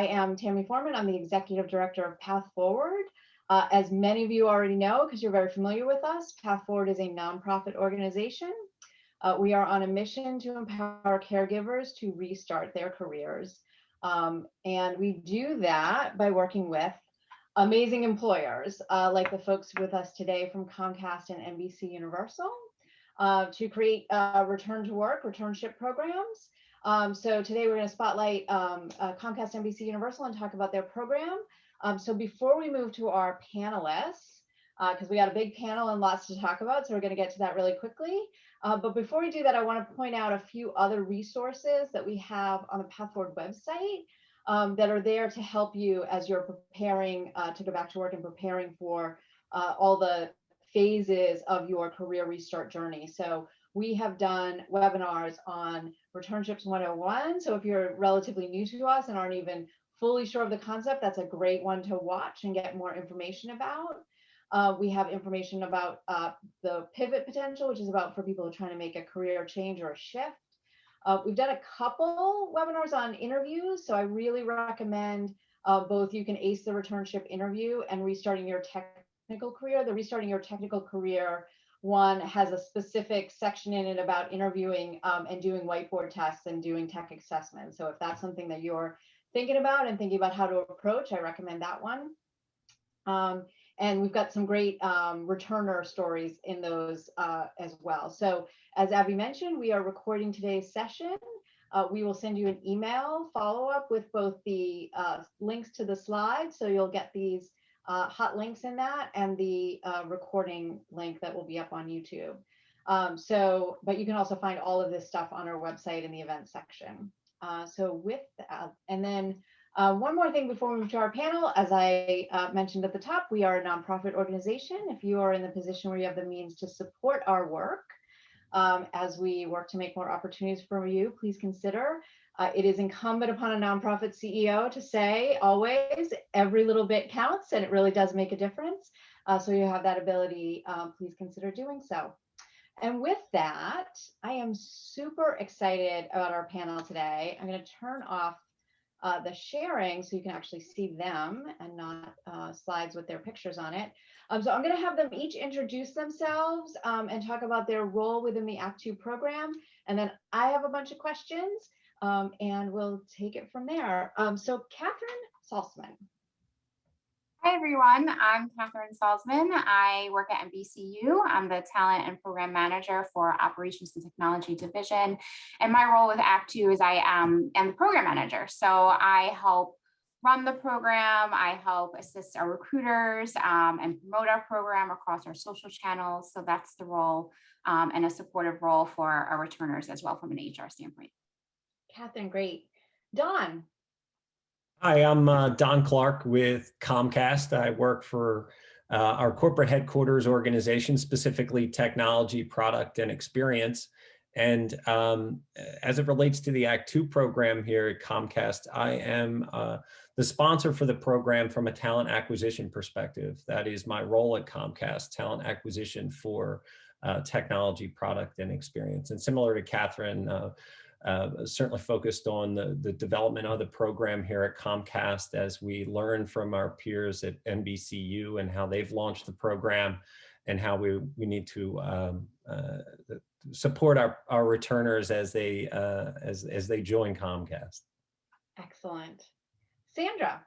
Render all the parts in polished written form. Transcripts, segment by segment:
I am Tammy Foreman. I'm the Executive Director of Path Forward. As many of you already know, because you're very familiar with us, Path Forward is a nonprofit organization. We are on a mission to empower caregivers to restart their careers. And we do that by working with amazing employers, like the folks with us today from Comcast and NBCUniversal, to create return to work, returnship programs. So today we're going to spotlight Comcast, NBCUniversal, and talk about their program. So before we move to our panelists, because we got a big panel and lots to talk about, so we're going to get to that really quickly. But before we do that, I want to point out a few other resources that we have on the Path Forward website that are there to help you as you're preparing to go back to work and preparing for all the phases of your career restart journey. So we have done webinars on Returnships 101. So if you're relatively new to us and aren't even fully sure of the concept, that's a great one to watch and get more information about. We have information about the pivot potential, which is about for people who are trying to make a career change or a shift. We've done a couple webinars on interviews, so I really recommend both. You can ace the returnship interview and restarting your technical career. The restarting your technical career one has a specific section in it about interviewing and doing whiteboard tests and doing tech assessments. So if that's something that you're thinking about and thinking about how to approach, I recommend that one. And we've got some great returner stories in those as well. So as Abby mentioned, we are recording today's session. We will send you an email follow-up with both the links to the slides. So you'll get these hot links in that and the recording link that will be up on YouTube. But you can also find all of this stuff on our website in the events section. So with that, and then one more thing before we move to our panel, as I mentioned at the top, we are a nonprofit organization. If you are in the position where you have the means to support our work, as we work to make more opportunities for you, please consider. It is incumbent upon a nonprofit CEO to say always, every little bit counts, and it really does make a difference. So you have that ability, please consider doing so. And with that, I am super excited about our panel today. I'm going to turn off the sharing so you can actually see them and not slides with their pictures on it. So I'm going to have them each introduce themselves and talk about their role within the Act 2 program. And then I have a bunch of questions and we'll take it from there. So Catherine Salzman. Hi, everyone. I'm Catherine Salzman. I work at NBCU. I'm the Talent and Program Manager for Operations and Technology Division. And my role with Act 2 is I am the Program Manager. So I help run the program. I help assist our recruiters and promote our program across our social channels. So that's the role and a supportive role for our returners as well from an HR standpoint. Catherine, great. Dawn. Hi, I'm Don Clark with Comcast. I work for our corporate headquarters organization, specifically technology, product, and experience. And as it relates to the Act 2 program here at Comcast, I am the sponsor for the program from a talent acquisition perspective. That is my role at Comcast, talent acquisition for technology, product, and experience. And similar to Catherine, certainly focused on the development of the program here at Comcast as we learn from our peers at NBCU and how they've launched the program and how we need to support our returners as they join Comcast. Excellent. Sandra.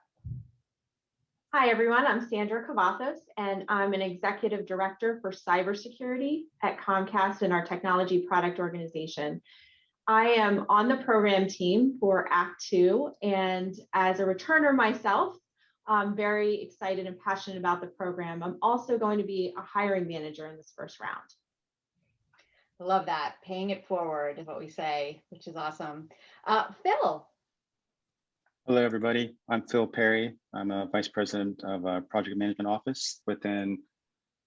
Hi, everyone. I'm Sandra Cavazos, and I'm an Executive Director for Cybersecurity at Comcast in our technology product organization. I am on the program team for Act 2, and as a returner myself, I'm very excited and passionate about the program. I'm also going to be a hiring manager in this first round. I love that. Paying it forward is what we say, which is awesome. Phil. Hello, everybody. I'm Phil Perry. I'm a Vice President of Project Management Office within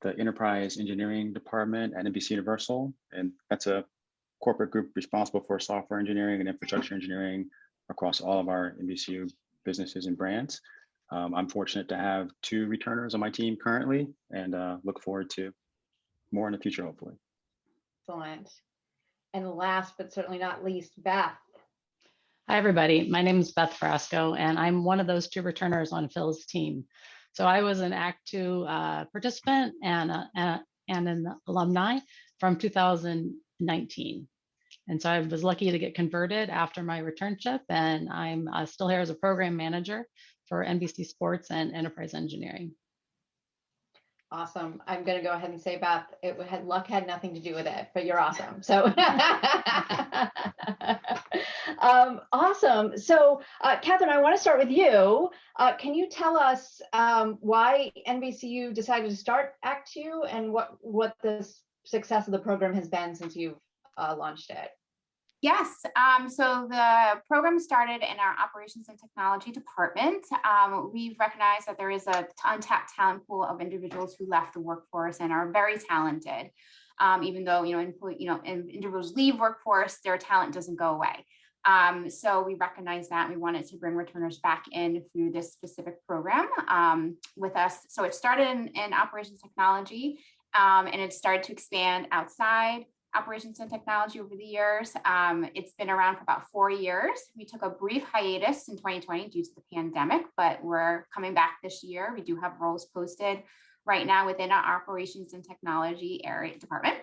the Enterprise Engineering Department at NBCUniversal, and that's a corporate group responsible for software engineering and infrastructure engineering across all of our NBCU businesses and brands. I'm fortunate to have 2 returners on my team currently and look forward to more in the future, hopefully. Excellent. And last but certainly not least, Beth. Hi, everybody. My name is Beth Frasco, and I'm one of those 2 returners on Phil's team. So I was an Act 2 participant and an alumni from 2019. And so I was lucky to get converted after my returnship, and I'm still here as a program manager for NBC Sports and Enterprise Engineering. Awesome. I'm going to go ahead and say, Beth, luck had nothing to do with it, but you're awesome. So awesome. So Catherine, I want to start with you. Can you tell us why NBCU decided to start Act 2 and what the success of the program has been since you've launched it? Yes, so the program started in our operations and technology department. We've recognized that there is a untapped talent pool of individuals who left the workforce and are very talented. Even though individuals leave workforce, their talent doesn't go away. So we recognize that we wanted to bring returners back in through this specific program with us. So it started in operations technology, and it started to expand outside operations and technology over the years. It's been around for about 4 years. We took a brief hiatus in 2020 due to the pandemic, but we're coming back this year. We do have roles posted right now within our operations and technology area department.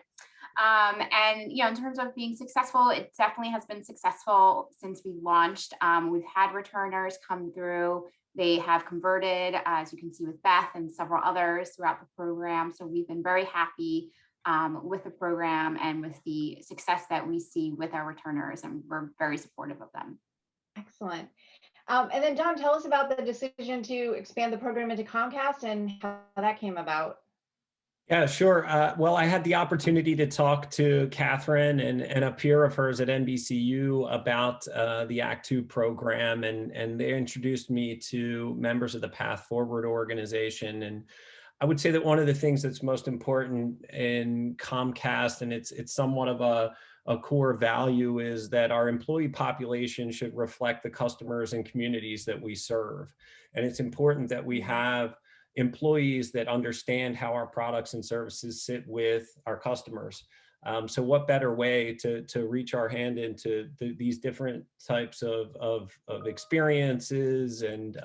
And in terms of being successful, it definitely has been successful since we launched. We've had returners come through. They have converted, as you can see with Beth and several others throughout the program. So we've been very happy with the program and with the success that we see with our returners, and we're very supportive of them. Excellent. And then Don, tell us about the decision to expand the program into Comcast and how that came about. Yeah, sure. Well, I had the opportunity to talk to Catherine and a peer of hers at NBCU about the Act 2 program, and they introduced me to members of the Path Forward organization. And I would say that one of the things that's most important in Comcast, and it's somewhat of a core value, is that our employee population should reflect the customers and communities that we serve. And it's important that we have employees that understand how our products and services sit with our customers. So what better way to reach our hand into these different types of experiences and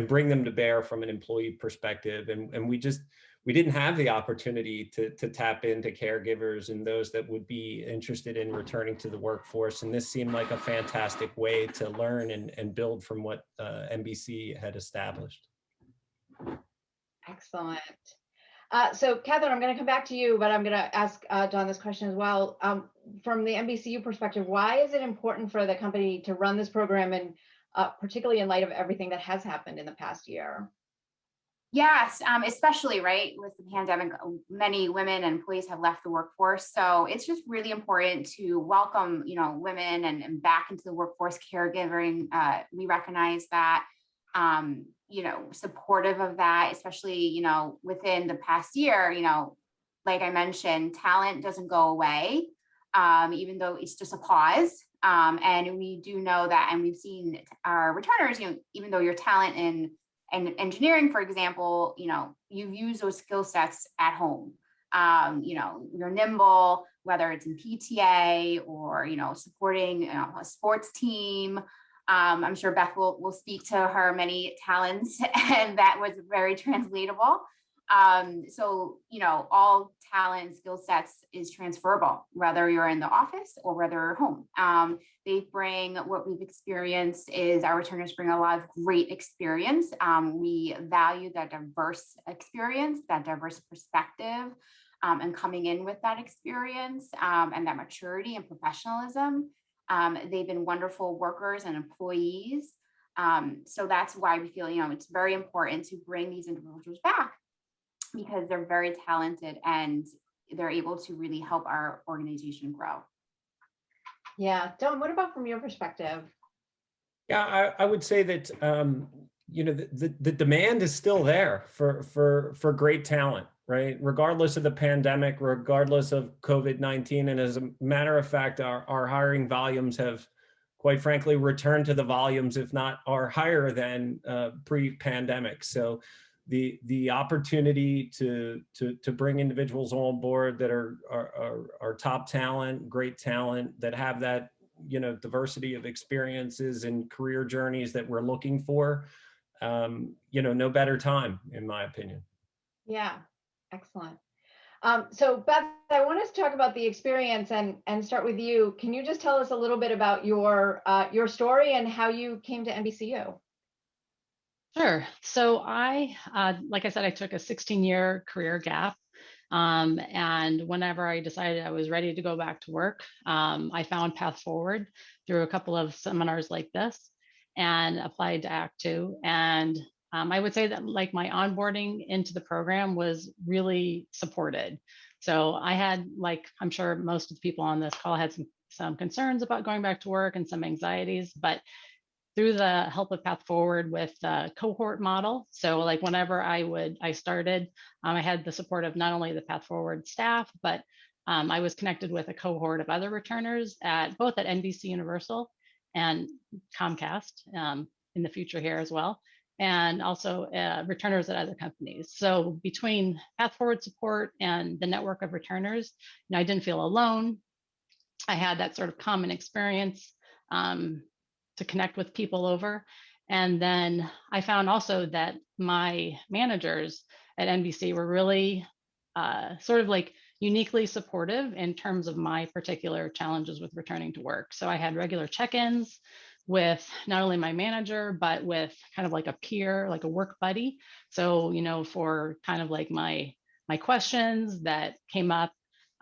bring them to bear from an employee perspective. And we didn't have the opportunity to tap into caregivers and those that would be interested in returning to the workforce. And this seemed like a fantastic way to learn and build from what NBC had established. Excellent. So Catherine, I'm going to come back to you, but I'm going to ask Don this question as well. From the NBCU perspective, why is it important for the company to run this program, and particularly in light of everything that has happened in the past year? Yes, especially right with the pandemic, many women and employees have left the workforce. So it's just really important to welcome, women and back into the workforce caregiving. We recognize that, supportive of that, especially, within the past year, like I mentioned, talent doesn't go away, even though it's just a pause. And we do know that, and we've seen our returners, even though your talent in engineering, for example, you've used those skill sets at home. You're nimble, whether it's in PTA or, supporting a sports team. I'm sure Beth will speak to her many talents, and that was very translatable. So, all talent skill sets is transferable, whether you're in the office or whether you're home. They bring, what we've experienced is our returners bring a lot of great experience. We value that diverse experience, that diverse perspective, and coming in with that experience and that maturity and professionalism. They've been wonderful workers and employees. So that's why we feel, it's very important to bring these individuals back, because they're very talented and they're able to really help our organization grow. Yeah. Don, what about from your perspective? Yeah, I would say that, the demand is still there for great talent, right? Regardless of the pandemic, regardless of COVID-19. And as a matter of fact, our hiring volumes have, quite frankly, returned to the volumes, if not are higher than pre-pandemic. So the opportunity to bring individuals on board that are top talent, great talent, that have that diversity of experiences and career journeys that we're looking for, no better time, in my opinion. Yeah, excellent. So Beth, I want us to talk about the experience and start with you. Can you just tell us a little bit about your story and how you came to NBCU? Sure. So like I said, I took a 16-year career gap. And whenever I decided I was ready to go back to work, I found Path Forward through a couple of seminars like this and applied to Act Two. And I would say that like my onboarding into the program was really supported. So I had, like, I'm sure most of the people on this call had some concerns about going back to work and some anxieties, but through the help of Path Forward with the cohort model. So like whenever I started, I had the support of not only the Path Forward staff, but I was connected with a cohort of other returners both at NBCUniversal and Comcast in the future here as well, and also returners at other companies. So between Path Forward support and the network of returners, I didn't feel alone. I had that sort of common experience to connect with people over. And then I found also that my managers at NBC were really sort of like uniquely supportive in terms of my particular challenges with returning to work. So I had regular check-ins with not only my manager, but with kind of like a peer, like a work buddy. So, for kind of like my questions that came up,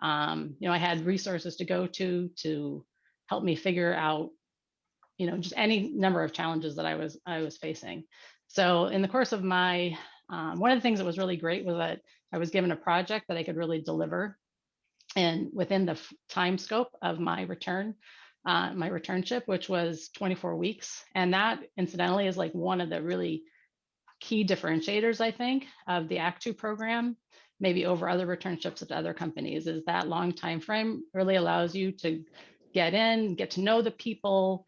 I had resources to go to help me figure out just any number of challenges that I was facing. So in the course of my, one of the things that was really great was that I was given a project that I could really deliver and within the time scope of my returnship, which was 24 weeks. And that incidentally is like one of the really key differentiators, I think, of the Act Two program, maybe over other returnships at other companies, is that long time frame really allows you to get in, get to know the people,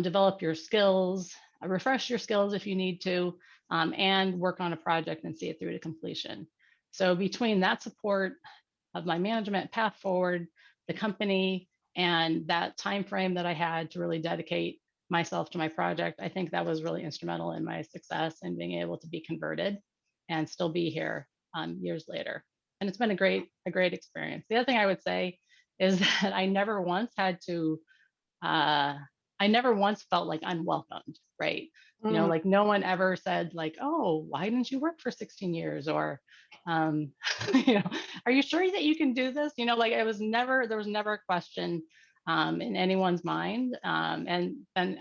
develop your skills, refresh your skills if you need to, and work on a project and see it through to completion. So between that support of my management, Path Forward, the company, and that time frame that I had to really dedicate myself to my project, I think that was really instrumental in my success in being able to be converted and still be here years later. And it's been a great experience. The other thing I would say is that I never once felt like unwelcomed, right? Like no one ever said like, oh, why didn't you work for 16 years? Or, are you sure that you can do this? Like there was never a question in anyone's mind, and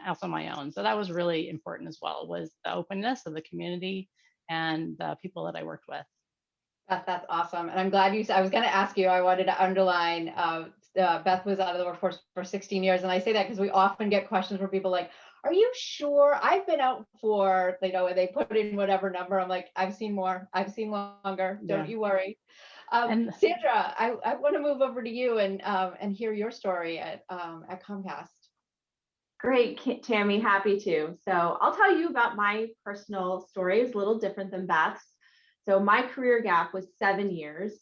also my own. So that was really important as well, was the openness of the community and the people that I worked with. That's awesome. And I'm glad I was going to ask you, I wanted to underline, Beth was out of the workforce for 16 years. And I say that because we often get questions from people like, are you sure? I've been out for, they put in whatever number. I'm like, I've seen more, I've seen longer. Don't you worry. And Sandra, I want to move over to you and hear your story at Comcast. Great, Tammy, happy to. So I'll tell you about my personal story. It's a little different than Beth's. So my career gap was 7 years.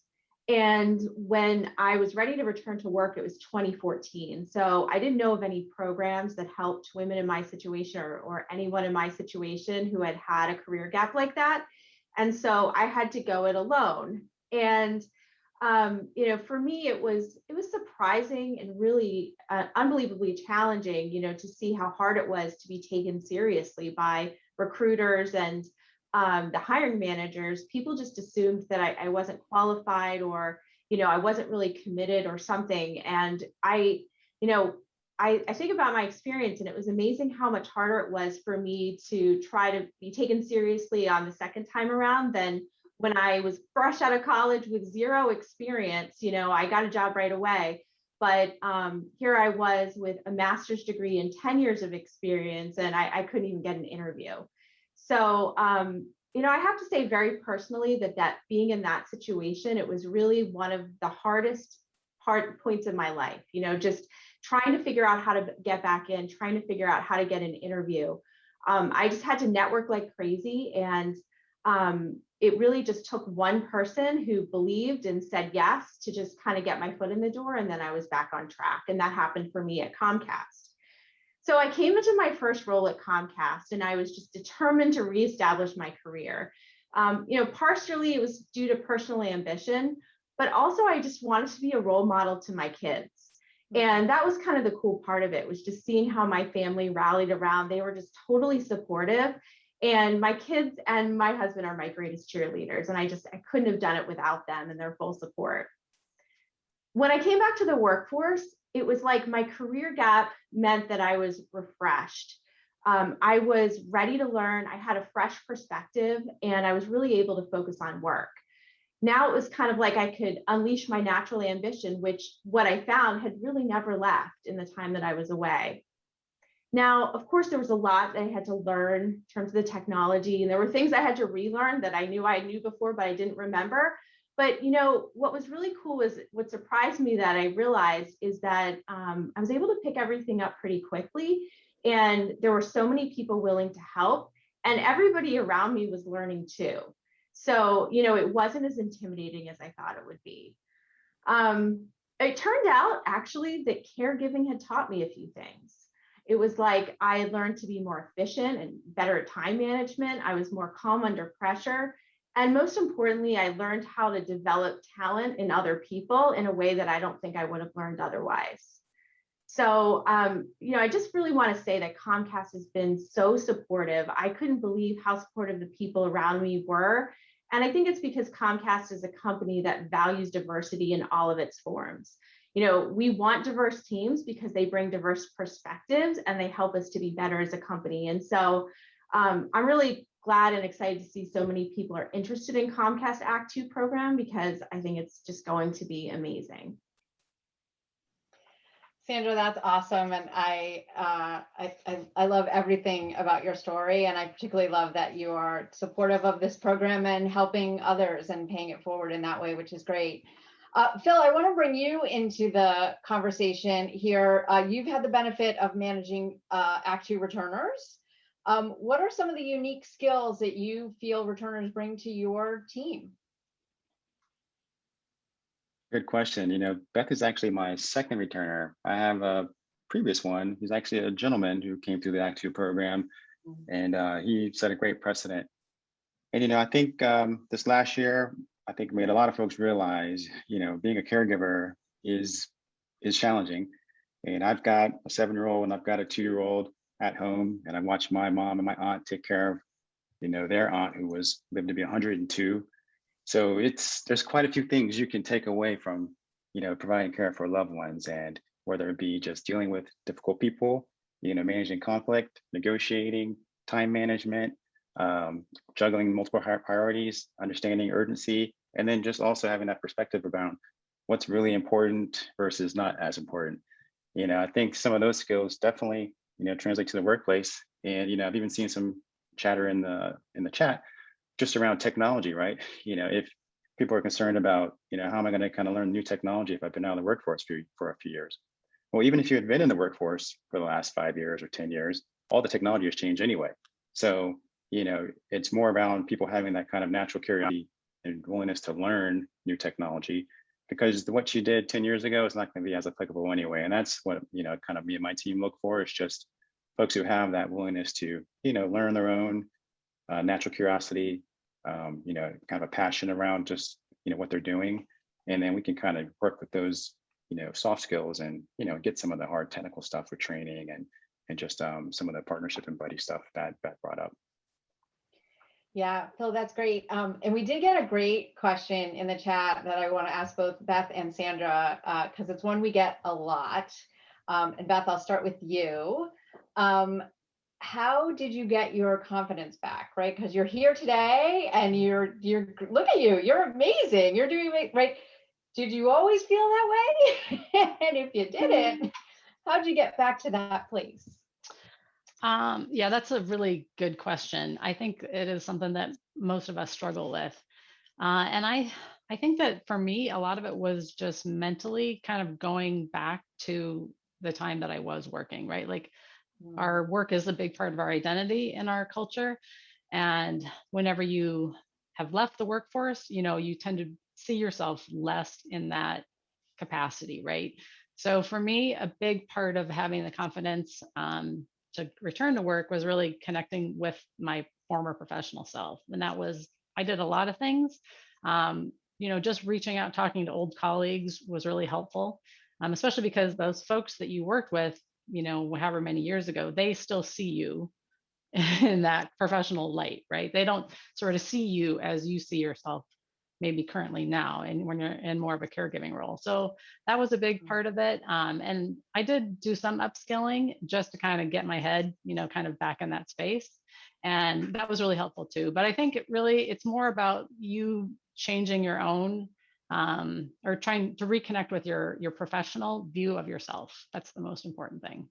And when I was ready to return to work, it was 2014. So I didn't know of any programs that helped women in my situation or anyone in my situation who had had a career gap like that. And so I had to go it alone. And, for me, it was surprising and really unbelievably challenging, to see how hard it was to be taken seriously by recruiters and the hiring managers. People just assumed that I wasn't qualified or, I wasn't really committed or something. And I think about my experience, and it was amazing how much harder it was for me to try to be taken seriously on the second time around than when I was fresh out of college with zero experience. I got a job right away. But here I was with a master's degree and 10 years of experience, and I couldn't even get an interview. So, I have to say very personally that being in that situation, it was really one of the hardest points of my life, just trying to figure out how to get back in, trying to figure out how to get an interview. I just had to network like crazy. And it really just took one person who believed and said yes to just kind of get my foot in the door. And then I was back on track. And that happened for me at Comcast. So I came into my first role at Comcast and I was just determined to reestablish my career. Partially it was due to personal ambition, but also I just wanted to be a role model to my kids. And that was kind of the cool part of it, was just seeing how my family rallied around. They were just totally supportive. And my kids and my husband are my greatest cheerleaders. And I couldn't have done it without them and their full support. When I came back to the workforce, it was like my career gap meant that I was refreshed. I was ready to learn. I had a fresh perspective and I was really able to focus on work. Now it was kind of like I could unleash my natural ambition, which what I found had really never left in the time that I was away. Now, of course, there was a lot that I had to learn in terms of the technology, and there were things I had to relearn that I knew before, but I didn't remember. But what was really cool was what surprised me that I realized is that I was able to pick everything up pretty quickly, and there were so many people willing to help, and everybody around me was learning too. So, it wasn't as intimidating as I thought it would be. It turned out actually that caregiving had taught me a few things. It was like I had learned to be more efficient and better at time management. I was more calm under pressure. And most importantly, I learned how to develop talent in other people in a way that I don't think I would have learned otherwise. So, I just really want to say that Comcast has been so supportive. I couldn't believe how supportive the people around me were. And I think it's because Comcast is a company that values diversity in all of its forms. We want diverse teams because they bring diverse perspectives and they help us to be better as a company. And so I'm really glad and excited to see so many people are interested in Comcast Act 2 program, because I think it's just going to be amazing. Sandra, that's awesome. And I love everything about your story. And I particularly love that you are supportive of this program and helping others and paying it forward in that way, which is great. Phil, I want to bring you into the conversation here. You've had the benefit of managing Act 2 returners. What are some of the unique skills that you feel returners bring to your team? Good question. Beth is actually my second returner. I have a previous one. He's actually a gentleman who came through the Act 2 program, and he set a great precedent. And, I think this last year, I think made a lot of folks realize, being a caregiver is challenging. And I've got a 7-year-old and I've got a 2-year-old at home, and I watch my mom and my aunt take care of, their aunt who lived to be 102. So there's quite a few things you can take away from, providing care for loved ones, and whether it be just dealing with difficult people, managing conflict, negotiating, time management, juggling multiple priorities, understanding urgency, and then just also having that perspective about what's really important versus not as important. I think some of those skills definitely, translate to the workplace. And, I've even seen some chatter in the chat just around technology, right? If people are concerned about, how am I going to kind of learn new technology if I've been out of the workforce for a few years? Well, even if you had been in the workforce for the last 5 years or 10 years, all the technology has changed anyway. So, it's more about people having that kind of natural curiosity and willingness to learn new technology, because what you did 10 years ago is not going to be as applicable anyway. And that's what, kind of me and my team look for, is just folks who have that willingness to, learn their own, natural curiosity, kind of a passion around just, what they're doing. And then we can kind of work with those, soft skills and, get some of the hard technical stuff with training and just some of the partnership and buddy stuff that Beth brought up. Yeah, Phil, that's great. And we did get a great question in the chat that I want to ask both Beth and Sandra, because it's one we get a lot. And Beth, I'll start with you. How did you get your confidence back, right? Because you're here today and you're look at you, you're amazing. You're doing it, right? Did you always feel that way? And if you didn't, how'd you get back to that place? Yeah, that's a really good question. I think it is something that most of us struggle with. And I think that for me, a lot of it was just mentally kind of going back to the time that I was working, right? Like our work is a big part of our identity in our culture. And whenever you have left the workforce, you tend to see yourself less in that capacity, right? So for me, a big part of having the confidence to return to work was really connecting with my former professional self. And that was, I did a lot of things. Just reaching out, talking to old colleagues was really helpful, especially because those folks that you worked with, however many years ago, they still see you in that professional light, right? They don't sort of see you as you see yourself maybe currently now, and when you're in more of a caregiving role. So that was a big part of it. And I did do some upskilling just to kind of get my head, kind of back in that space. And that was really helpful too. But I think it's more about you changing your own or trying to reconnect with your professional view of yourself. That's the most important thing.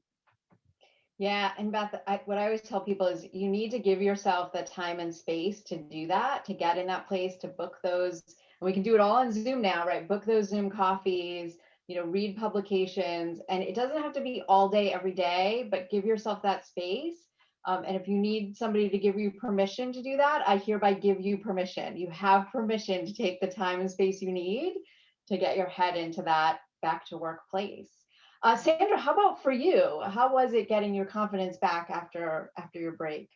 Yeah, and Beth, what I always tell people is you need to give yourself the time and space to do that, to get in that place, to book those. And we can do it all on Zoom now, right? Book those Zoom coffees, read publications, and it doesn't have to be all day, every day, but give yourself that space. And if you need somebody to give you permission to do that, I hereby give you permission. You have permission to take the time and space you need to get your head into that back to work place. Sandra, how about for you? How was it getting your confidence back after your break?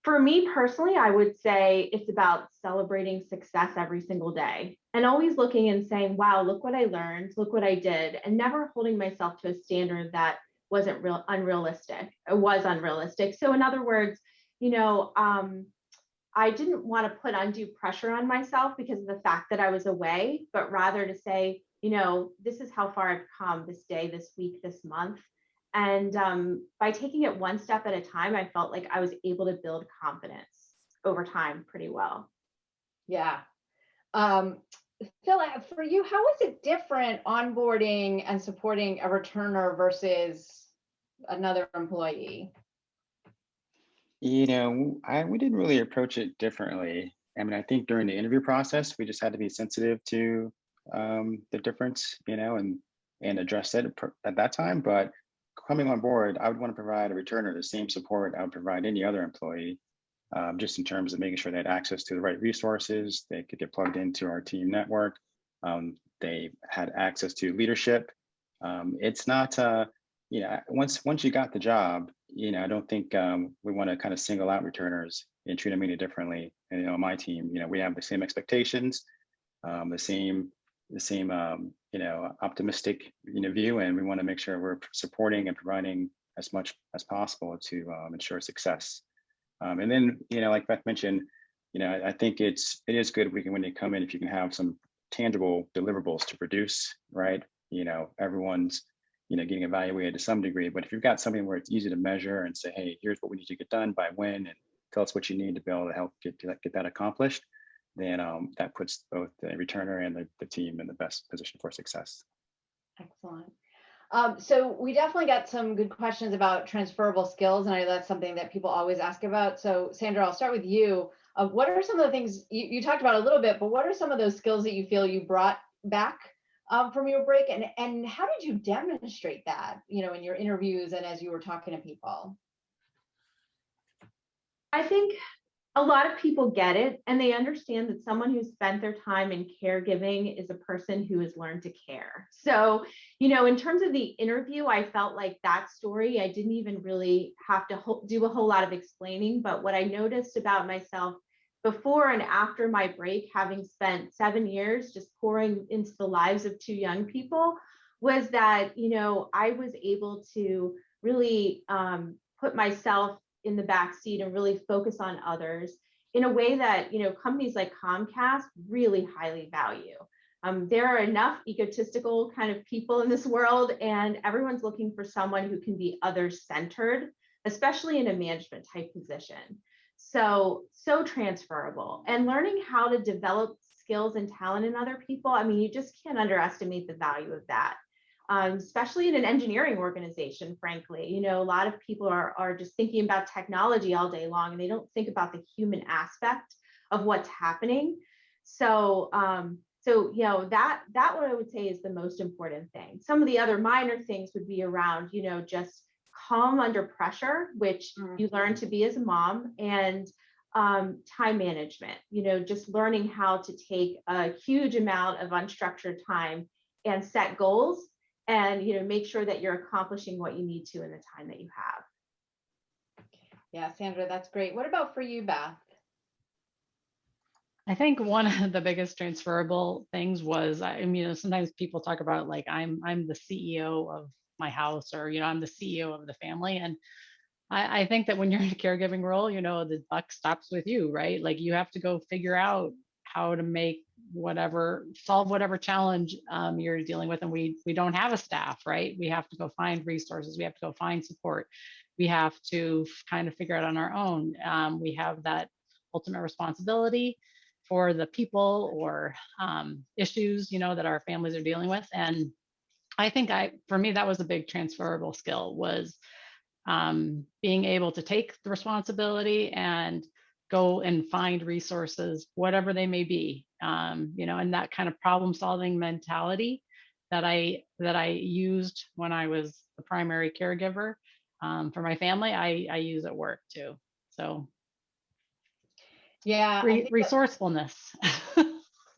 For me personally, I would say it's about celebrating success every single day and always looking and saying, wow, look what I learned, look what I did, and never holding myself to a standard that wasn't unrealistic. It was unrealistic. So in other words, I didn't want to put undue pressure on myself because of the fact that I was away, but rather to say, this is how far I've come this day, this week, this month. And by taking it one step at a time, I felt like I was able to build confidence over time pretty well. Yeah. Phil, for you, how was it different onboarding and supporting a returner versus another employee? We didn't really approach it differently. I mean, I think during the interview process, we just had to be sensitive to the difference, and address it at that time. But coming on board, I would want to provide a returner the same support I would provide any other employee, just in terms of making sure they had access to the right resources, they could get plugged into our team network, they had access to leadership. It's not, once you got the job, I don't think we want to kind of single out returners and treat them any differently. And on my team, we have the same expectations, the same optimistic view, and we want to make sure we're supporting and providing as much as possible to ensure success. And then like Beth mentioned, I think it is good when they come in, if you can have some tangible deliverables to produce, right? Everyone's getting evaluated to some degree, but if you've got something where it's easy to measure and say, hey, here's what we need to get done by when, and tell us what you need to be able to help get that accomplished, then that puts both the returner and the team in the best position for success. Excellent. So we definitely got some good questions about transferable skills, and I know that's something that people always ask about. So Sandra, I'll start with you. What are some of the things you talked about a little bit, but what are some of those skills that you feel you brought back from your break, and how did you demonstrate that, in your interviews and as you were talking to people? I think a lot of people get it, and they understand that someone who spent their time in caregiving is a person who has learned to care. So, in terms of the interview, I felt like that story, I didn't even really have to do a whole lot of explaining. But what I noticed about myself before and after my break, having spent 7 years just pouring into the lives of 2 young people, was that, I was able to really put myself in the back seat and really focus on others in a way that, companies like Comcast really highly value. There are enough egotistical kind of people in this world, and everyone's looking for someone who can be others-centered, especially in a management type position. So transferable, and learning how to develop skills and talent in other people. I mean, you just can't underestimate the value of that. Especially in an engineering organization, frankly, a lot of people are just thinking about technology all day long, and they don't think about the human aspect of what's happening. So that what I would say is the most important thing. Some of the other minor things would be around, just calm under pressure, which you learn to be as a mom, and time management, just learning how to take a huge amount of unstructured time and set goals and, make sure that you're accomplishing what you need to in the time that you have. Yeah, Sandra, that's great. What about for you, Beth? I think one of the biggest transferable things was, sometimes people talk about like I'm the CEO of my house, or I'm the CEO of the family, and I think that when you're in a caregiving role, the buck stops with you, right? Like you have to go figure out how to solve whatever challenge you're dealing with, and we don't have a staff, right? We have to go find resources, we have to go find support, we have to kind of figure out on our own. We have that ultimate responsibility for the people or issues, that our families are dealing with. And I think for me, that was a big transferable skill, was being able to take the responsibility and go and find resources, whatever they may be, and that kind of problem solving mentality that I used when I was the primary caregiver for my family, I use at work too. So yeah, resourcefulness.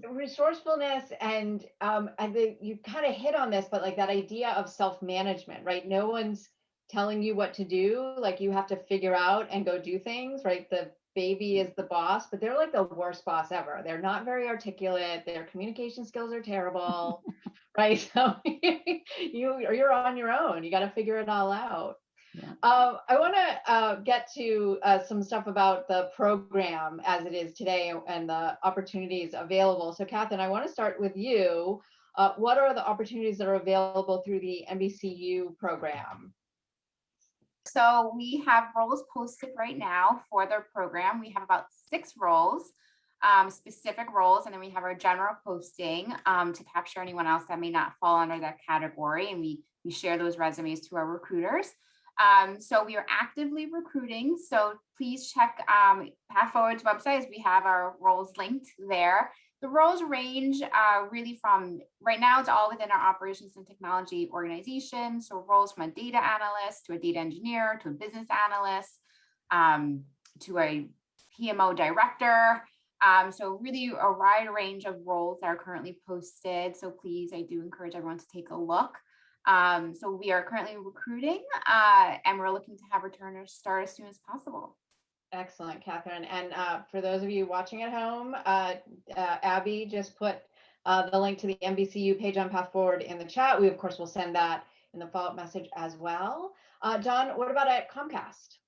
Resourcefulness, and I think you kind of hit on this, but like that idea of self-management, right? No one's telling you what to do. Like you have to figure out and go do things, right? The baby is the boss, but they're like the worst boss ever. They're not very articulate. Their communication skills are terrible, right? So you're on your own. You got to figure it all out. Yeah. I want to get to some stuff about the program as it is today and the opportunities available. So Catherine, I want to start with you. What are the opportunities that are available through the NBCU program? So we have roles posted right now for their program. We have about 6 roles, specific roles, and then we have our general posting to capture anyone else that may not fall under that category. And we share those resumes to our recruiters. So we are actively recruiting. So please check Path Forward's website, as we have our roles linked there. The roles range really from, right now it's all within our operations and technology organization. So roles from a data analyst to a data engineer to a business analyst to a PMO director. So really a wide range of roles that are currently posted. So please, I do encourage everyone to take a look. So we are currently recruiting and we're looking to have returners start as soon as possible. Excellent, Catherine. And for those of you watching at home, Abby just put the link to the NBCU page on Path Forward in the chat. We, of course, will send that in the follow-up message as well. Don, what about at Comcast?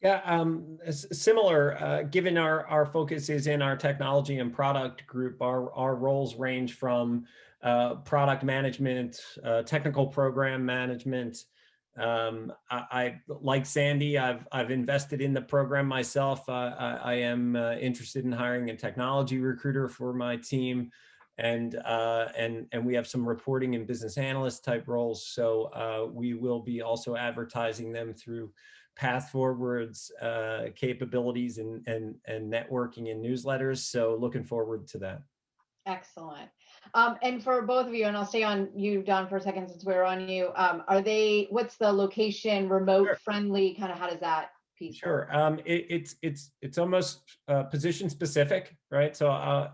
Yeah, similar, given our focus is in our technology and product group, our roles range from product management, technical program management. I like Sandy, I've invested in the program myself. I am interested in hiring a technology recruiter for my team, and we have some reporting and business analyst type roles. So we will be also advertising them through Path Forward's capabilities and networking and newsletters. So looking forward to that. Excellent. And for both of you, and I'll stay on you, Don, for a second since we're on you. What's the location, remote friendly, kind of how does that piece Sure. work? It's almost position specific, right? So,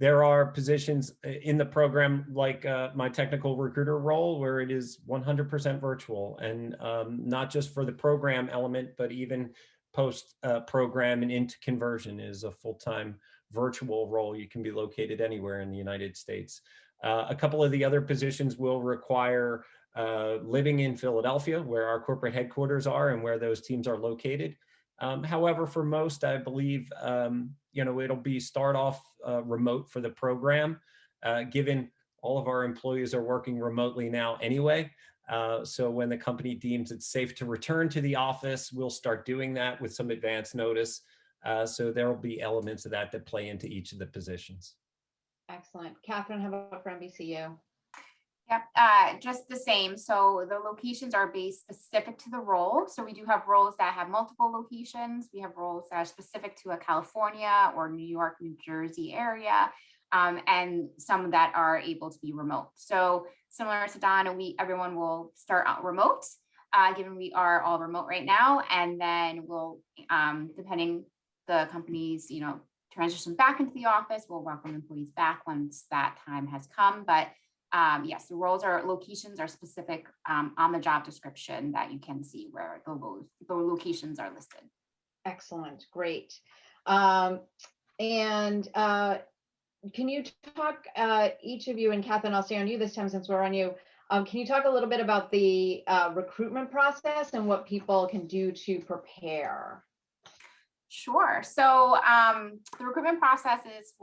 there are positions in the program like my technical recruiter role where it is 100% virtual, and not just for the program element, but even post program and into conversion is a full-time virtual role. You can be located anywhere in the United States. A couple of the other positions will require living in Philadelphia, where our corporate headquarters are and where those teams are located. However, for most, I believe, it'll be start off remote for the program, given all of our employees are working remotely now anyway. So when the company deems it's safe to return to the office, we'll start doing that with some advance notice. So there will be elements of that play into each of the positions. Excellent. Catherine, how about for NBCU? Yep, just the same. So the locations are based specific to the role. So we do have roles that have multiple locations. We have roles that are specific to a California or New York, New Jersey area, and some that are able to be remote. So similar to Don, everyone will start out remote, given we are all remote right now, and then we'll, depending the company's, transition back into the office, we'll welcome employees back once that time has come. But yes, the locations are specific on the job description that you can see where the locations are listed. Excellent, great. Can you talk, each of you, and Catherine, I'll stay on you this time since we're on you. Can you talk a little bit about the recruitment process and what people can do to prepare? Sure. So the recruitment process is,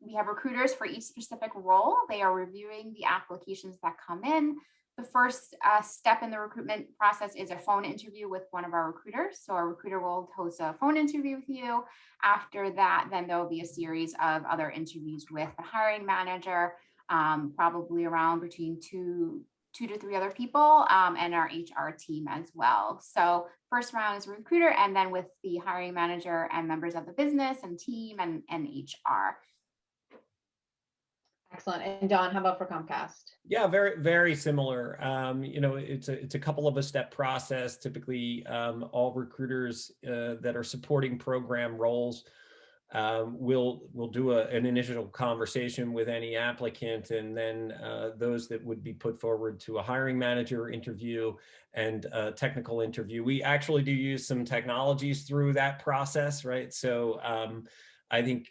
we have recruiters for each specific role. They are reviewing the applications that come in. The first step in the recruitment process is a phone interview with one of our recruiters. So our recruiter will host a phone interview with you. After that, then there will be a series of other interviews with the hiring manager, probably around between two to three other people, and our HR team as well. So first round is recruiter, and then with the hiring manager and members of the business and team and HR. Excellent. And Don, how about for Comcast? Yeah, very, very similar. It's a couple of a step process. Typically, all recruiters that are supporting program roles will do an initial conversation with any applicant, and then those that would be put forward to a hiring manager interview and a technical interview. We actually do use some technologies through that process, right? So I think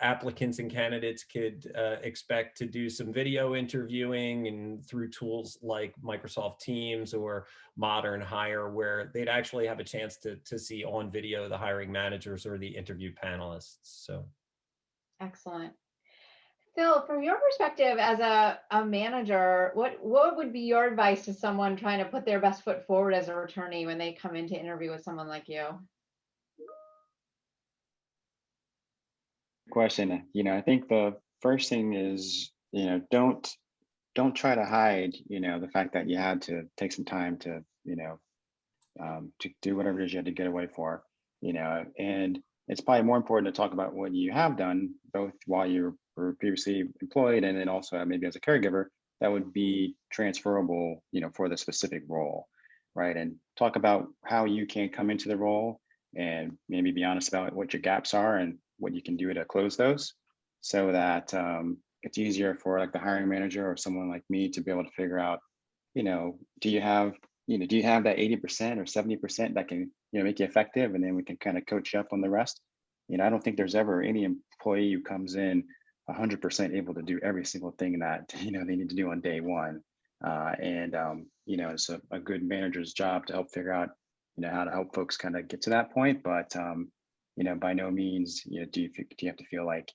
applicants and candidates could expect to do some video interviewing and through tools like Microsoft Teams or Modern Hire, where they'd actually have a chance to see on video the hiring managers or the interview panelists. So, excellent. Phil, from your perspective as a manager, what would be your advice to someone trying to put their best foot forward as a returnee when they come in to interview with someone like you? Question. I think the first thing is, don't try to hide, the fact that you had to take some time to, to do whatever it is you had to get away for, and it's probably more important to talk about what you have done, both while you were previously employed and then also maybe as a caregiver, that would be transferable, for the specific role, right? And talk about how you can come into the role and maybe be honest about what your gaps are and what you can do to close those, so that it's easier for like the hiring manager or someone like me to be able to figure out, do you have that 80% or 70% that can, make you effective, and then we can kind of coach you up on the rest. I don't think there's ever any employee who comes in 100% able to do every single thing that, they need to do on day one. It's a good manager's job to help figure out, how to help folks kind of get to that point. But by no means, do you have to feel like,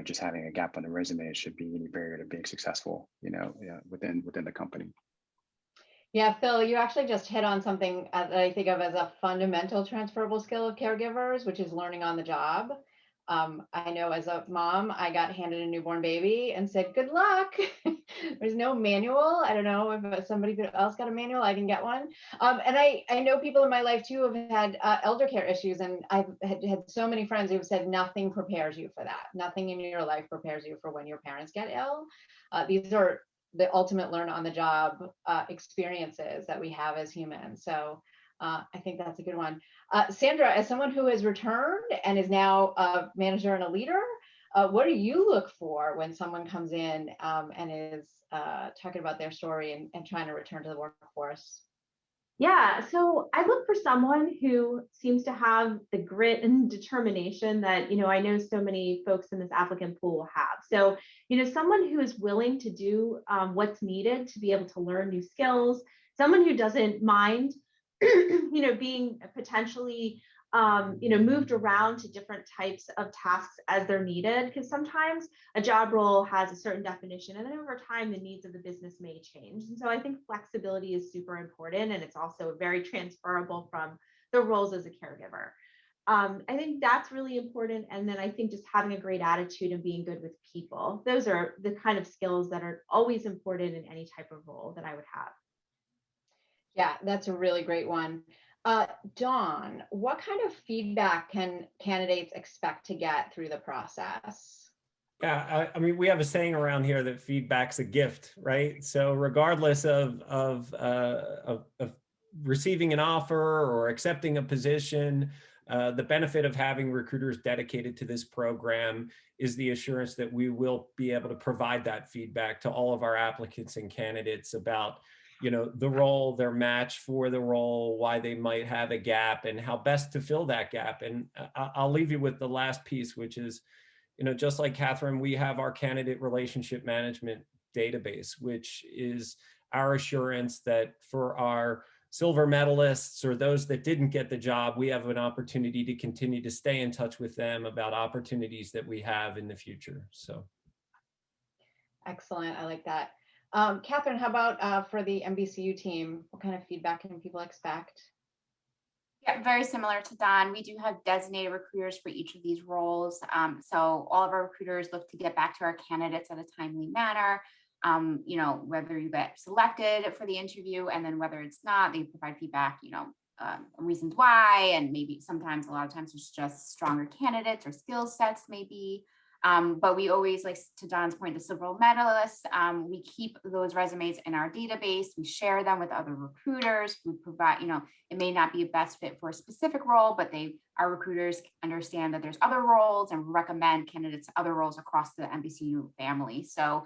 just having a gap on the resume should be any barrier to being successful, within the company. Yeah, Phil, you actually just hit on something that I think of as a fundamental transferable skill of caregivers, which is learning on the job. I know as a mom, I got handed a newborn baby and said, good luck. There's no manual. I don't know if somebody else got a manual, I didn't get one. And I know people in my life too have had elder care issues, and I've had so many friends who've said nothing prepares you for that. Nothing in your life prepares you for when your parents get ill. These are the ultimate learn on the job experiences that we have as humans. So I think that's a good one. Sandra, as someone who has returned and is now a manager and a leader, what do you look for when someone comes in and is talking about their story and trying to return to the workforce? Yeah, so I look for someone who seems to have the grit and determination that, I know so many folks in this applicant pool have. So, someone who is willing to do what's needed to be able to learn new skills, someone who doesn't mind, being potentially, moved around to different types of tasks as they're needed, because sometimes a job role has a certain definition, and then over time the needs of the business may change. And so I think flexibility is super important, and it's also very transferable from the roles as a caregiver. I think that's really important. And then I think just having a great attitude and being good with people, those are the kind of skills that are always important in any type of role that I would have. Yeah, that's a really great one. Dawn, what kind of feedback can candidates expect to get through the process? Yeah, I mean, we have a saying around here that feedback's a gift, right? So regardless of receiving an offer or accepting a position, The benefit of having recruiters dedicated to this program is the assurance that we will be able to provide that feedback to all of our applicants and candidates about, the role, their match for the role, why they might have a gap, and how best to fill that gap. And I'll leave you with the last piece, which is, just like Catherine, we have our candidate relationship management database, which is our assurance that for our silver medalists or those that didn't get the job, we have an opportunity to continue to stay in touch with them about opportunities that we have in the future. So. Excellent. I like that. Catherine, how about for the NBCU team? What kind of feedback can people expect? Yeah, very similar to Don. We do have designated recruiters for each of these roles. So all of our recruiters look to get back to our candidates at a timely manner. Whether you get selected for the interview and then whether it's not, they provide feedback, reasons why, and maybe sometimes, a lot of times it's just stronger candidates or skill sets maybe. But we always, like to Don's point, the silver medalists, we keep those resumes in our database. We share them with other recruiters. We provide, it may not be a best fit for a specific role, but our recruiters understand that there's other roles and recommend candidates to other roles across the NBCU family. So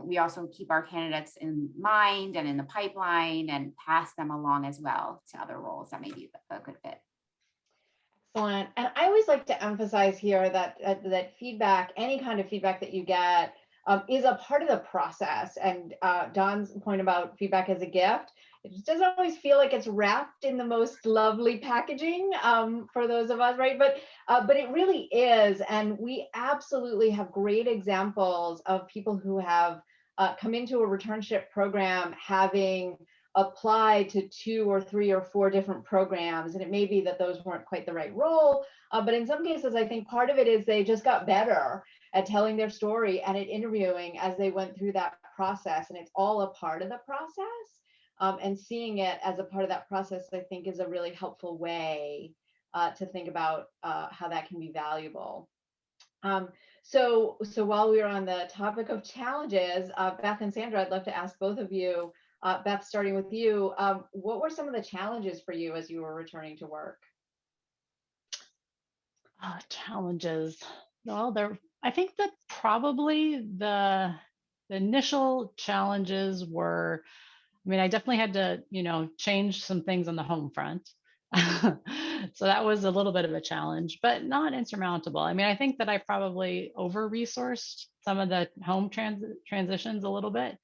we also keep our candidates in mind and in the pipeline and pass them along as well to other roles that may be a good fit. Excellent. And I always like to emphasize here that that feedback, any kind of feedback that you get, is a part of the process. And Don's point about feedback as a gift, it just doesn't always feel like it's wrapped in the most lovely packaging for those of us, right? But it really is. And we absolutely have great examples of people who have come into a returnship program having applied to 2 or 3 or 4 different programs. And it may be that those weren't quite the right role. But in some cases, I think part of it is they just got better at telling their story and at interviewing as they went through that process. And it's all a part of the process. And seeing it as a part of that process, I think, is a really helpful way to think about how that can be valuable. So while we're on the topic of challenges, Beth and Sandra, I'd love to ask both of you, Beth, starting with you, what were some of the challenges for you as you were returning to work? Challenges. Well, I think that probably the initial challenges were, I definitely had to, change some things on the home front. So that was a little bit of a challenge, but not insurmountable. I think that I probably over-resourced some of the home transitions a little bit,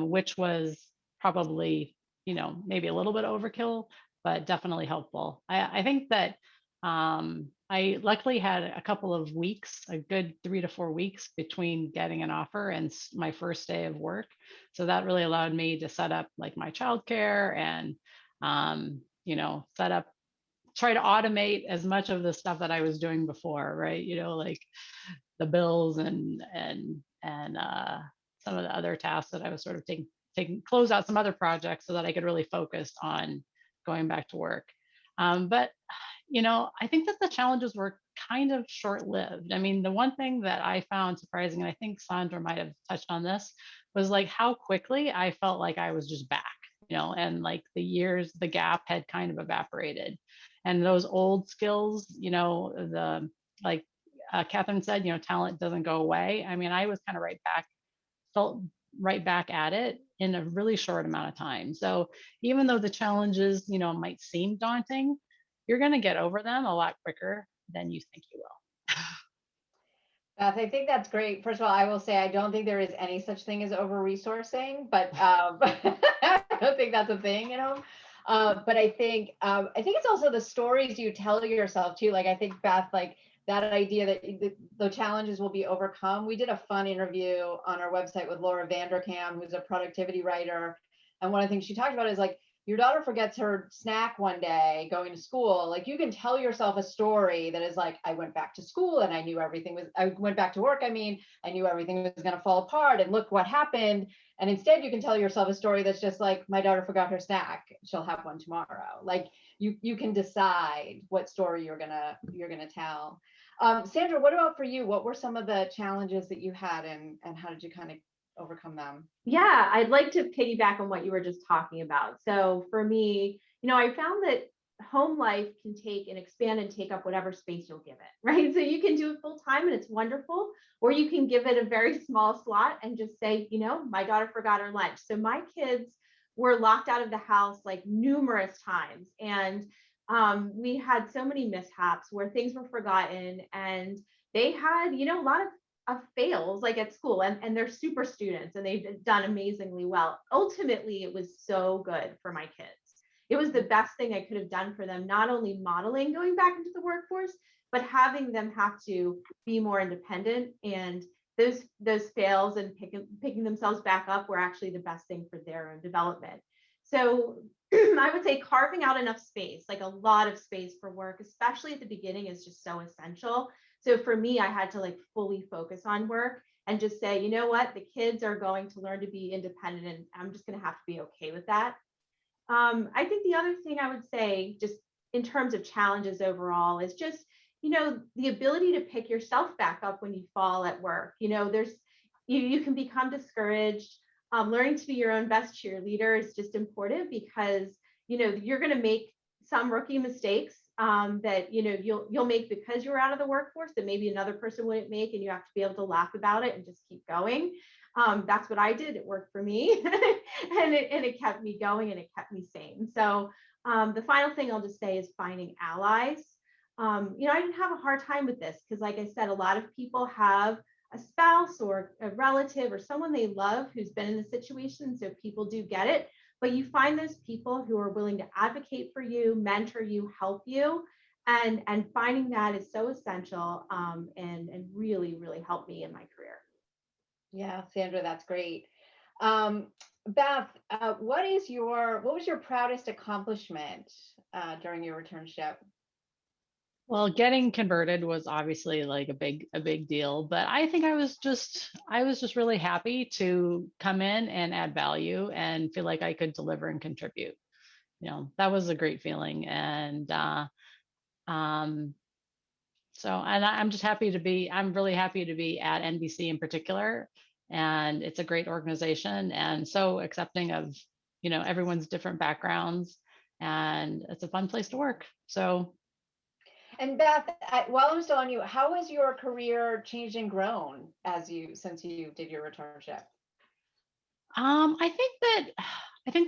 which was probably, maybe a little bit overkill, but definitely helpful. I think that I luckily had a couple of weeks, a good 3 to 4 weeks between getting an offer and my first day of work. So that really allowed me to set up like my childcare and, try to automate as much of the stuff that I was doing before, right? Like the bills and some of the other tasks that I was sort of close out some other projects so that I could really focus on going back to work. But I think that the challenges were kind of short-lived. the one thing that I found surprising, and I think Sandra might have touched on this, was like how quickly I felt like I was just back, and like the gap had kind of evaporated. And those old skills, like Catherine said, talent doesn't go away. I was kind of felt right back at it in a really short amount of time. So even though the challenges, might seem daunting, you're going to get over them a lot quicker than you think you will. Beth, I think that's great. First of all, I will say I don't think there is any such thing as over-resourcing, but I don't think that's a thing, But I think it's also the stories you tell yourself too. Like I think Beth, like that idea that the challenges will be overcome. We did a fun interview on our website with Laura Vanderkam, who's a productivity writer, and one of the things she talked about is like, your daughter forgets her snack one day going to school. Like you can tell yourself a story that is like, I went back to school and I went back to work. I knew everything was going to fall apart and look what happened. And instead you can tell yourself a story that's just like, my daughter forgot her snack. She'll have one tomorrow. Like you can decide what story you're going to tell. Sandra, what about for you? What were some of the challenges that you had and how did you kind of overcome them? Yeah, I'd like to piggyback on what you were just talking about. So for me, I found that home life can take and expand and take up whatever space you'll give it, right? So you can do it full time and it's wonderful, or you can give it a very small slot and just say, you know, my daughter forgot her lunch. So my kids were locked out of the house like numerous times. And we had so many mishaps where things were forgotten, and they had, you know, a lot of fails like at school, and they're super students and they've done amazingly well. Ultimately, it was so good for my kids. It was the best thing I could have done for them, not only modeling going back into the workforce, but having them have to be more independent. And those fails and picking themselves back up were actually the best thing for their own development. So I would say carving out enough space, like a lot of space for work, especially at the beginning, is just so essential. So for me, I had to like fully focus on work and just say, you know what, the kids are going to learn to be independent, and I'm just going to have to be okay with that. I think the other thing I would say, just in terms of challenges overall, is just, you know, the ability to pick yourself back up when you fall at work. You know, you can become discouraged. Learning to be your own best cheerleader is just important, because, you know, you're going to make some rookie mistakes that, you know, you'll make because you're out of the workforce that maybe another person wouldn't make, and you have to be able to laugh about it and just keep going. That's what I did. It worked for me, and it kept me going and it kept me sane. So the final thing I'll just say is finding allies. You know, I didn't have a hard time with this because, like I said, a lot of people have a spouse or a relative or someone they love who's been in the situation. So people do get it, but you find those people who are willing to advocate for you, mentor you, help you. And finding that is so essential, and really, really helped me in my career. Yeah, Sandra, that's great. Beth, what was your proudest accomplishment during your returnship? Well, getting converted was obviously like a big deal, but I think I was just really happy to come in and add value and feel like I could deliver and contribute. You know, that was a great feeling. And so, and I'm really happy to be at NBC in particular. And it's a great organization and so accepting of, you know, everyone's different backgrounds, and it's a fun place to work. So. And Beth, while I'm still on you, how has your career changed and grown since you did your returnship? I think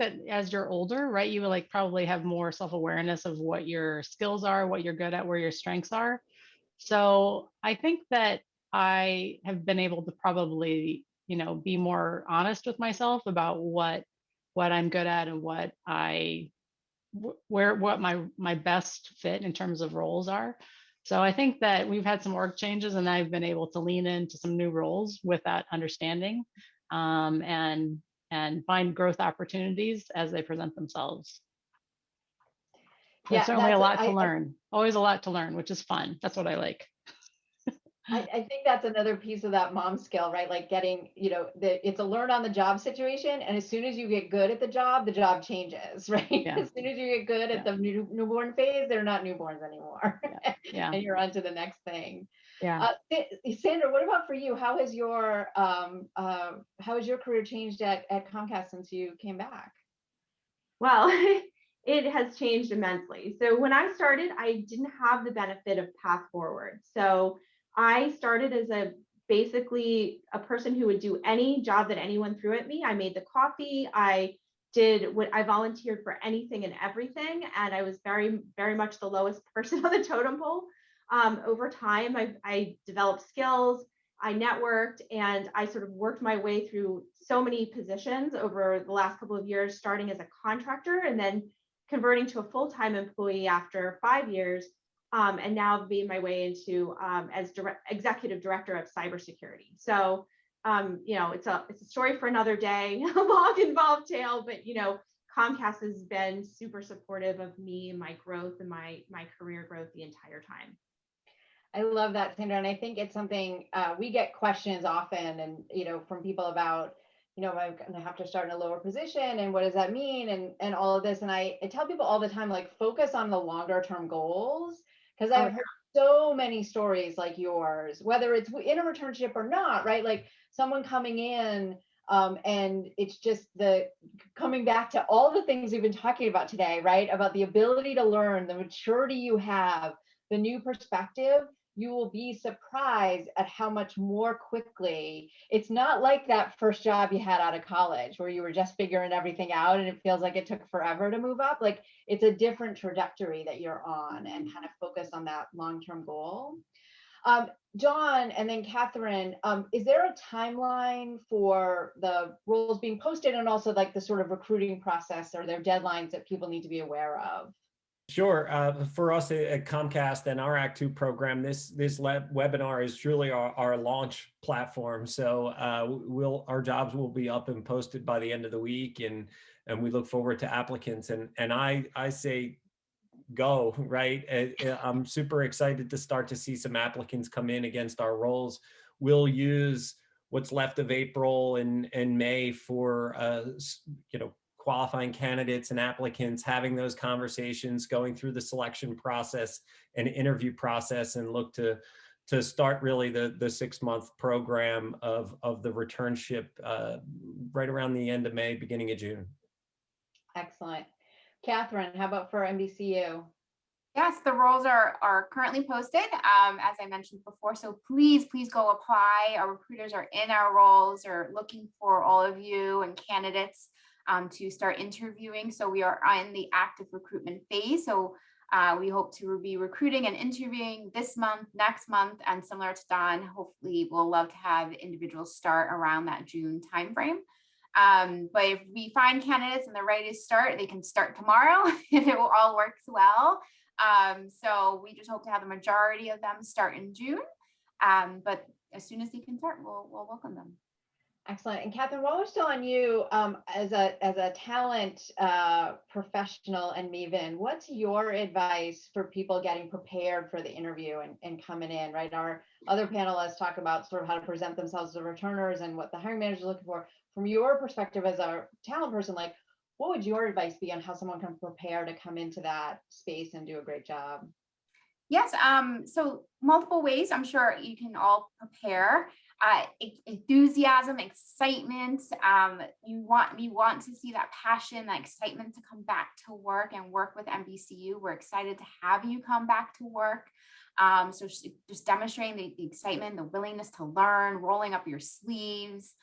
that as you're older, right, you will like probably have more self-awareness of what your skills are, what you're good at, where your strengths are. So I think that I have been able to probably, you know, be more honest with myself about what I'm good at and what my best fit in terms of roles are. So I think that we've had some org changes and I've been able to lean into some new roles with that understanding, and find growth opportunities as they present themselves. There's certainly a lot to learn, always a lot to learn, which is fun. That's what I like. I think that's another piece of that mom skill, right? Like getting, you know, it's a learn on the job situation. And as soon as you get good at the job changes, right? Yeah. As soon as you get good at the newborn phase, they're not newborns anymore. Yeah. And you're on to the next thing. Yeah. Sandra, what about for you? How has your career changed at Comcast since you came back? Well, it has changed immensely. So when I started, I didn't have the benefit of Path Forward. So I started as basically a person who would do any job that anyone threw at me. I made the coffee. I volunteered for anything and everything. And I was very, very much the lowest person on the totem pole. Over time, I developed skills, I networked, and I sort of worked my way through so many positions over the last couple of years, starting as a contractor and then converting to a full-time employee after 5 years. And now made my way into as executive director of cybersecurity. So, you know, it's a story for another day, a long involved tale, but, you know, Comcast has been super supportive of me and my growth and my career growth the entire time. I love that, Sandra. And I think it's something we get questions often, and, you know, from people about, you know, I'm going to have to start in a lower position and what does that mean? And all of this. And I tell people all the time, like, focus on the longer term goals. Because I've heard so many stories like yours, whether it's in a returnship or not, right? Like someone coming in And it's just coming back to all the things we've been talking about today, right? About the ability to learn, the maturity you have, the new perspective. You will be surprised at how much more quickly. It's not like that first job you had out of college where you were just figuring everything out and it feels like it took forever to move up. Like, it's a different trajectory that you're on, and kind of focus on that long-term goal. John and then Catherine, is there a timeline for the roles being posted, and also like the sort of recruiting process? Or there deadlines that people need to be aware of? Sure. For us at Comcast and our Act 2 program, this webinar is truly our launch platform. So our jobs will be up and posted by the end of the week, and we look forward to applicants. And I say go, right? I'm super excited to start to see some applicants come in against our roles. We'll use what's left of April and May for qualifying candidates and applicants, having those conversations, going through the selection process and interview process, and look to start really the 6-month program of the returnship right around the end of May, beginning of June. Excellent. Catherine, how about for NBCU? Yes, the roles are currently posted, as I mentioned before. So please go apply. Our recruiters are in our roles, are looking for all of you and candidates to start interviewing. So we are in the active recruitment phase. So we hope to be recruiting and interviewing this month, next month, and similar to Don, hopefully we'll love to have individuals start around that June timeframe. But if we find candidates and they're ready to start, they can start tomorrow if it all works well. So we just hope to have the majority of them start in June. But as soon as they can start, we'll welcome them. Excellent. And Catherine, while we're still on you, as a talent professional and maven, what's your advice for people getting prepared for the interview and coming in, right? Our other panelists talk about sort of how to present themselves to returners and what the hiring manager is looking for. From your perspective as a talent person, like, what would your advice be on how someone can prepare to come into that space and do a great job? Yes, so multiple ways I'm sure you can all prepare. Enthusiasm, excitement. We want to see that passion, that excitement to come back to work and work with NBCU. We're excited to have you come back to work. So just demonstrating the excitement, the willingness to learn, rolling up your sleeves.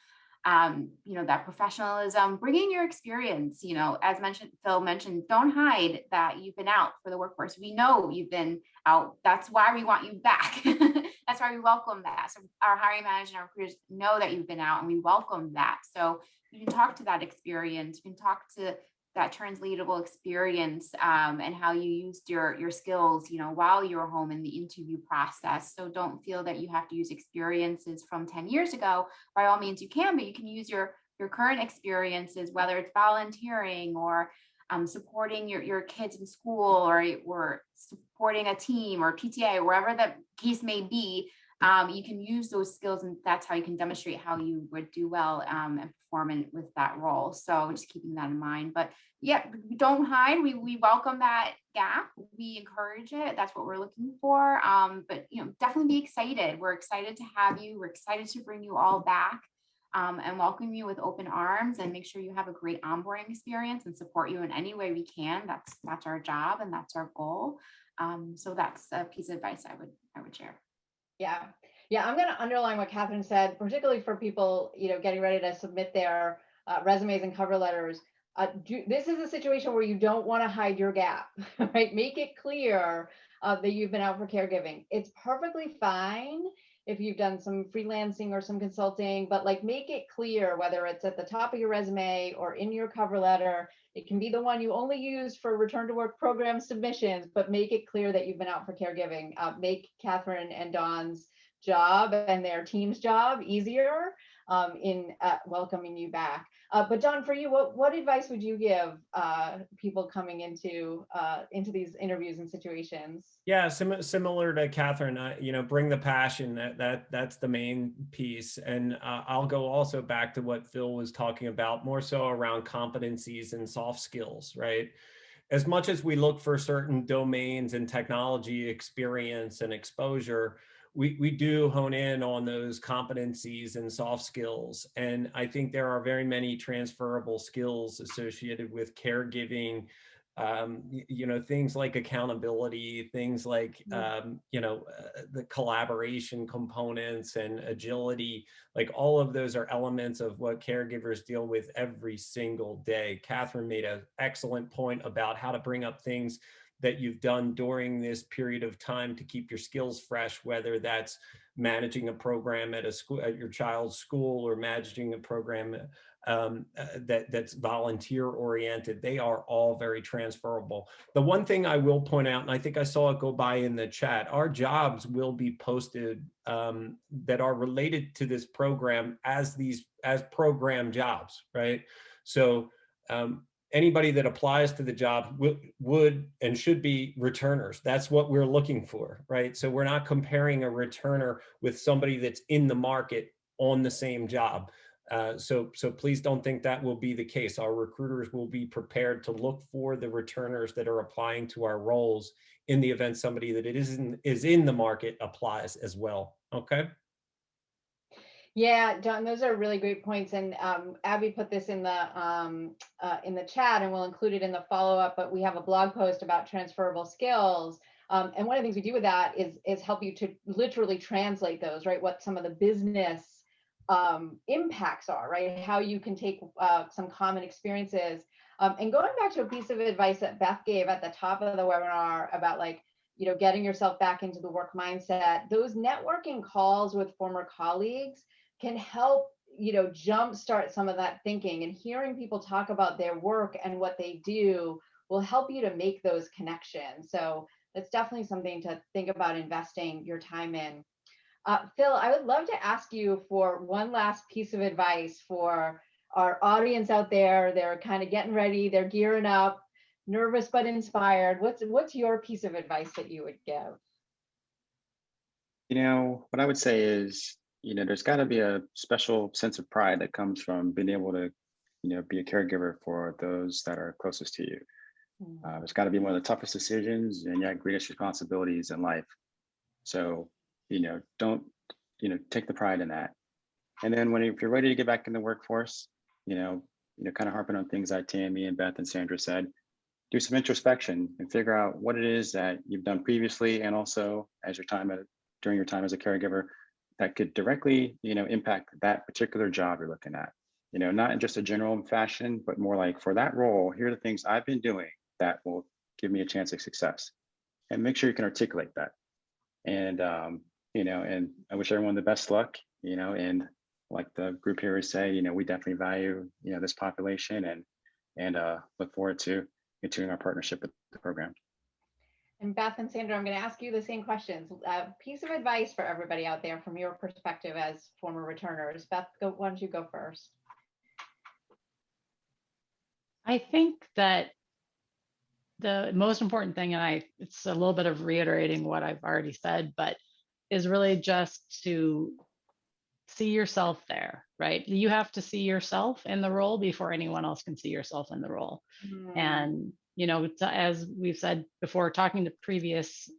That professionalism, bringing your experience, as Phil mentioned, don't hide that you've been out for the workforce. We know you've been out. That's why we want you back. That's why we welcome that. So our hiring manager and our recruiters know that you've been out, and we welcome that. So you can talk to that experience. You can talk to that translatable experience and how you used your skills, while you were home in the interview process. So don't feel that you have to use experiences from 10 years ago. By all means you can, but you can use your current experiences, whether it's volunteering or supporting your kids in school, or supporting a team or PTA, wherever the case may be. You can use those skills, and that's how you can demonstrate how you would do well and perform with that role. So just keeping that in mind. But yeah, don't hide. We welcome that gap. We encourage it. That's what we're looking for. But definitely be excited. We're excited to have you. We're excited to bring you all back and welcome you with open arms, and make sure you have a great onboarding experience and support you in any way we can. That's our job, and that's our goal. So that's a piece of advice I would share. Yeah. I'm going to underline what Catherine said, particularly for people, getting ready to submit their resumes and cover letters. This is a situation where you don't want to hide your gap, right? Make it clear that you've been out for caregiving. It's perfectly fine if you've done some freelancing or some consulting, but make it clear, whether it's at the top of your resume or in your cover letter. It can be the one you only use for return to work program submissions, but make it clear that you've been out for caregiving. Make Catherine and Dawn's job and their team's job easier in welcoming you back. But Dawn, for you, what advice would you give people coming into these interviews and situations? Yeah, similar to Catherine, bring the passion. That's the main piece. And I'll go also back to what Phil was talking about, more so around competencies and soft skills, right? As much as we look for certain domains and technology experience and exposure, we do hone in on those competencies and soft skills. And I think there are very many transferable skills associated with caregiving, things like accountability, things like, the collaboration components and agility, like all of those are elements of what caregivers deal with every single day. Catherine made an excellent point about how to bring up things that you've done during this period of time to keep your skills fresh, whether that's managing a program at a school, at your child's school, or managing a program that's volunteer oriented. They are all very transferable. The one thing I will point out, and I think I saw it go by in the chat, our jobs will be posted that are related to this program as program jobs, right? So anybody that applies to the job would and should be returners. That's what we're looking for, right? So we're not comparing a returner with somebody that's in the market on the same job. So please don't think that will be the case. Our recruiters will be prepared to look for the returners that are applying to our roles in the event somebody that is in the market applies as well. Okay. Yeah, Don, those are really great points. And Abby put this in the chat, and we'll include it in the follow-up, but we have a blog post about transferable skills. And one of the things we do with that is help you to literally translate those, right? What some of the business impacts are, right? How you can take some common experiences. And going back to a piece of advice that Beth gave at the top of the webinar about getting yourself back into the work mindset, those networking calls with former colleagues can help, jumpstart some of that thinking, and hearing people talk about their work and what they do will help you to make those connections. So that's definitely something to think about investing your time in. Phil, I would love to ask you for one last piece of advice for our audience out there. They're kind of getting ready, they're gearing up, nervous but inspired. What's your piece of advice that you would give? What I would say is, there's got to be a special sense of pride that comes from being able to, be a caregiver for those that are closest to you. It's got to be one of the toughest decisions and yet greatest responsibilities in life. So, don't, take the pride in that. And then if you're ready to get back in the workforce, kind of harping on things that Tammy and Beth and Sandra said, do some introspection and figure out what it is that you've done previously, and also during your time as a caregiver, that could directly, impact that particular job you're looking at. Not in just a general fashion, but more like, for that role, here are the things I've been doing that will give me a chance of success. And make sure you can articulate that. And and I wish everyone the best luck. And like the group here would say, we definitely value this population, and look forward to continuing our partnership with the program. And Beth and Sandra, I'm going to ask you the same questions. A piece of advice for everybody out there from your perspective as former returners. Beth, why don't you go first? I think that the most important thing, and it's a little bit of reiterating what I've already said, but is really just to see yourself there, right? You have to see yourself in the role before anyone else can see yourself in the role. And as we've said before, talking to previous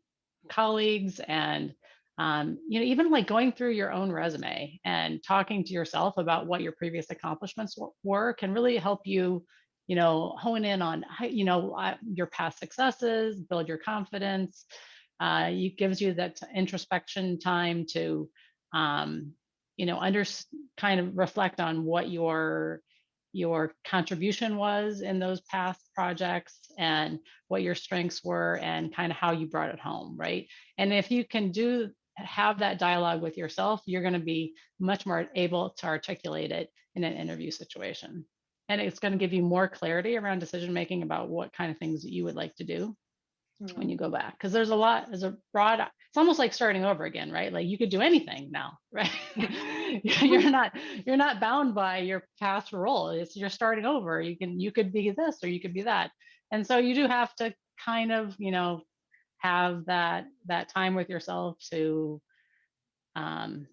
colleagues, and even like going through your own resume and talking to yourself about what your previous accomplishments were can really help you, hone in on your past successes, build your confidence. It gives you that introspection time to kind of reflect on what your contribution was in those past projects, and what your strengths were, and kind of how you brought it home, right? And if you can have that dialogue with yourself, you're going to be much more able to articulate it in an interview situation. And it's going to give you more clarity around decision making about what kind of things that you would like to do when you go back. Because there's it's almost like starting over again, right? Like you could do anything now, right? you're not bound by your past role. You're starting over. You could be this, or you could be that. And so you do have to kind of, have that time with yourself to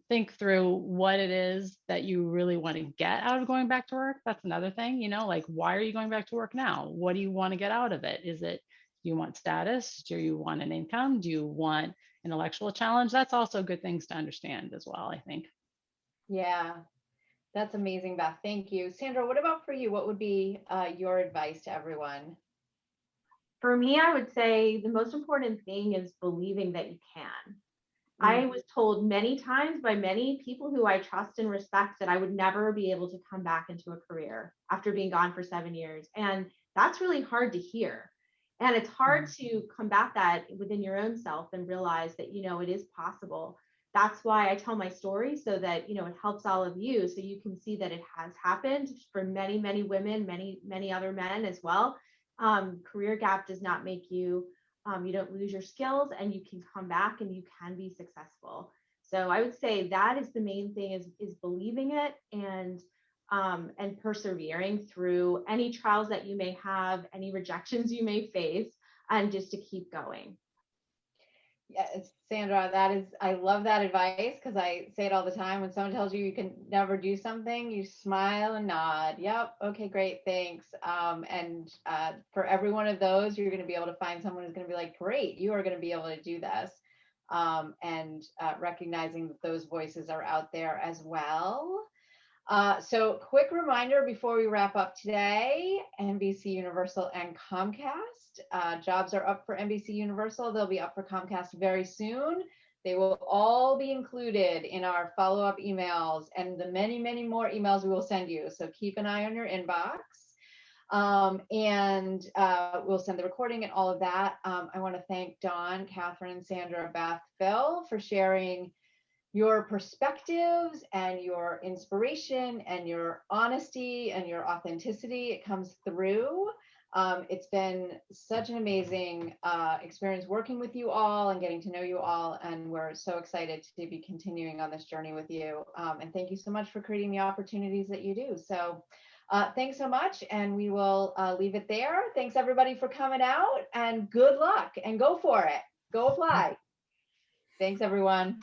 think through what it is that you really want to get out of going back to work. That's another thing, like, why are you going back to work now? What do you want to get out of it? Is it Do you want status? Do you want an income? Do you want intellectual challenge? That's also good things to understand as well, I think. Yeah, that's amazing, Beth. Thank you. Sandra, what about for you? What would be your advice to everyone? For me, I would say the most important thing is believing that you can. I was told many times by many people who I trust and respect that I would never be able to come back into a career after being gone for 7 years. And that's really hard to hear. And it's hard to combat that within your own self and realize that, it is possible. That's why I tell my story, so that, it helps all of you, so you can see that it has happened for many, many women, many, many other men as well. Career gap does not make you don't lose your skills, and you can come back and you can be successful. So I would say that is the main thing, is believing it, and persevering through any trials that you may have, any rejections you may face, and just to keep going. Yes, Sandra, I love that advice, because I say it all the time. When someone tells you you can never do something, you smile and nod. Yep. Okay, great. Thanks. And for every one of those, you're going to be able to find someone who's going to be like, great, you are going to be able to do this. And recognizing that those voices are out there as well. So quick reminder before we wrap up today, NBC Universal and Comcast. Jobs are up for NBC Universal. They'll be up for Comcast very soon. They will all be included in our follow-up emails and the many, many more emails we will send you. So keep an eye on your inbox. And we'll send the recording and all of that. I want to thank Dawn, Catherine, Sandra, Beth, Phil for sharing your perspectives and your inspiration and your honesty and your authenticity. It comes through. It's been such an amazing experience working with you all and getting to know you all. And we're so excited to be continuing on this journey with you. And thank you so much for creating the opportunities that you do. So thanks so much. And we will leave it there. Thanks everybody for coming out, and good luck, and go for it. Go apply. Thanks everyone.